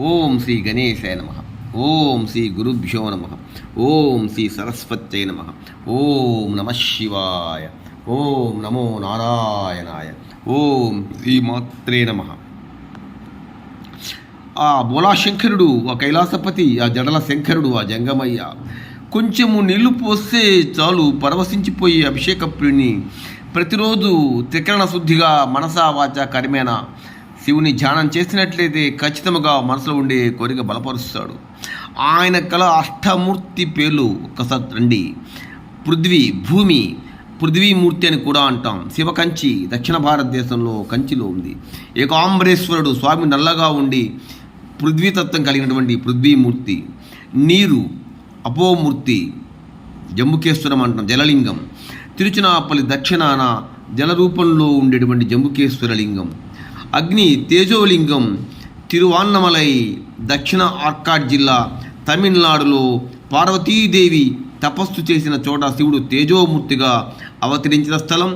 ఓం శ్రీ గణేశాయ నమః. ఓం శ్రీ గురుభ్యో నమః. ఓం శ్రీ సరస్వత్యై నమః. ఓం నమః శివాయ. ఓం నమో నారాయణాయ. ఓం శ్రీ మాత్రే నమః. ఆ బోలాశంకరుడు, ఆ కైలాసపతి, ఆ జడల శంకరుడు, ఆ జంగమయ్య కొంచెము నీళ్లు పోస్తే చాలు పరవశించిపోయే అభిషేక ప్రియుని ప్రతిరోజు త్రికరణ శుద్ధిగా మనసా వాచ కర్మేణ శివుని ధ్యానం చేసినట్లయితే ఖచ్చితంగా మనసులో ఉండే కోరిక బలపరుస్తాడు. ఆయన కల అష్టమూర్తి పేర్లు ఒక్కసారి రండి. పృథ్వీ, భూమి, పృథ్వీమూర్తి అని కూడా అంటాం. శివకంచి దక్షిణ భారతదేశంలో కంచిలో ఉంది. ఏకాంబరేశ్వరుడు స్వామి నల్లగా ఉండి పృథ్వీతత్వం కలిగినటువంటి పృథ్వీమూర్తి. నీరు అపోమూర్తి, జంబుకేశ్వరం అంటాం, జలలింగం. తిరుచునాపల్లి దక్షిణాన జల రూపంలో ఉండేటువంటి జంబుకేశ్వరలింగం. అగ్ని తేజోలింగం, తిరువాన్నమలై దక్షిణ ఆర్కాడ్ జిల్లా తమిళనాడులో పార్వతీదేవి తపస్సు చేసిన చోట శివుడు తేజోమూర్తిగా అవతరించిన స్థలం.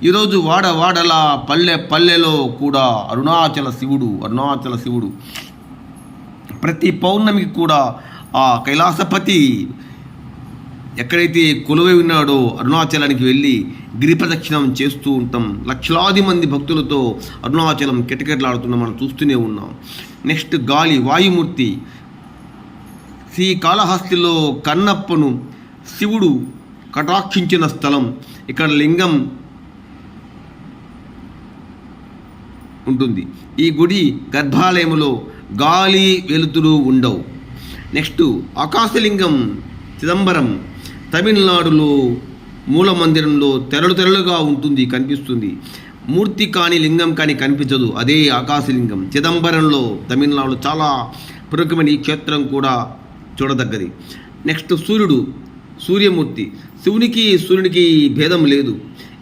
ఈరోజు వాడవాడల పల్లె పల్లెలో కూడా అరుణాచల శివుడు. ప్రతి పౌర్ణమికి కూడా ఆ కైలాసపతి ఎక్కడైతే కొలువై ఉన్నాడో అరుణాచలానికి వెళ్ళి గిరి ప్రదక్షిణం చేస్తూ ఉంటాం. లక్షలాది మంది భక్తులతో అరుణాచలం కిటకిటలాడుతున్నాం, మనం చూస్తూనే ఉన్నాం. నెక్స్ట్ గాలి, వాయుమూర్తి. శ్రీకాళహస్తిలో కన్నప్పను శివుడు కటాక్షించిన స్థలం. ఇక్కడ లింగం ఉంటుంది. ఈ గుడి గర్భాలయంలో గాలి వెలుతురు ఉండవు. నెక్స్ట్ ఆకాశలింగం, చిదంబరం తమిళనాడులో మూల మందిరంలో తెరలుగా ఉంటుంది, కనిపిస్తుంది. మూర్తి కానీ లింగం కానీ కనిపించదు, అదే ఆకాశలింగం. చిదంబరంలో తమిళనాడులో చాలా ప్రముఖమైన ఈ క్షేత్రం కూడా చూడదగ్గది. నెక్స్ట్ సూర్యమూర్తి. శివునికి సూర్యునికి భేదం లేదు,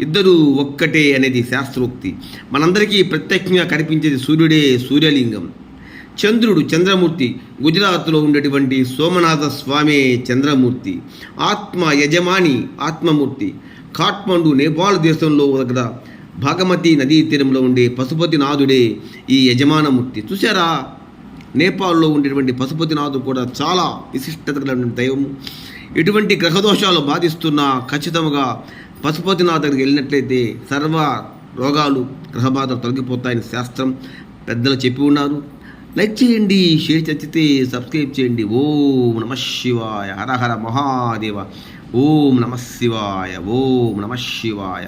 ఇద్దరు ఒక్కటే అనేది శాస్త్రోక్తి. మనందరికీ ప్రత్యక్షంగా కనిపించేది సూర్యుడే, సూర్యలింగం. చంద్రమూర్తి. గుజరాత్లో ఉండేటువంటి సోమనాథ స్వామి చంద్రమూర్తి. ఆత్మ యజమాని, ఆత్మమూర్తి. కాఠ్మండు నేపాల్ దేశంలో దగ్గర భాగమతి నదీ తీరంలో ఉండే పశుపతినాథుడే ఈ యజమానమూర్తి. చూసారా, నేపాల్లో ఉండేటువంటి పశుపతినాథుడు కూడా చాలా విశిష్టత కలిగిన దైవం. ఎటువంటి గ్రహదోషాలు బాధిస్తున్నా ఖచ్చితంగా పశుపతినాథ్ దగ్గరికి వెళ్ళినట్లయితే సర్వ రోగాలు, గ్రహబాధలు తొలగిపోతాయని శాస్త్రం పెద్దలు చెప్పి ఉన్నారు. లైక్ చేయండి, షేర్ చేస్తే సబ్స్క్రైబ్ చేయండి. ఓం నమః శివాయ. హర హర మహాదేవ. ఓం నమః శివాయ. ఓం నమః శివాయ.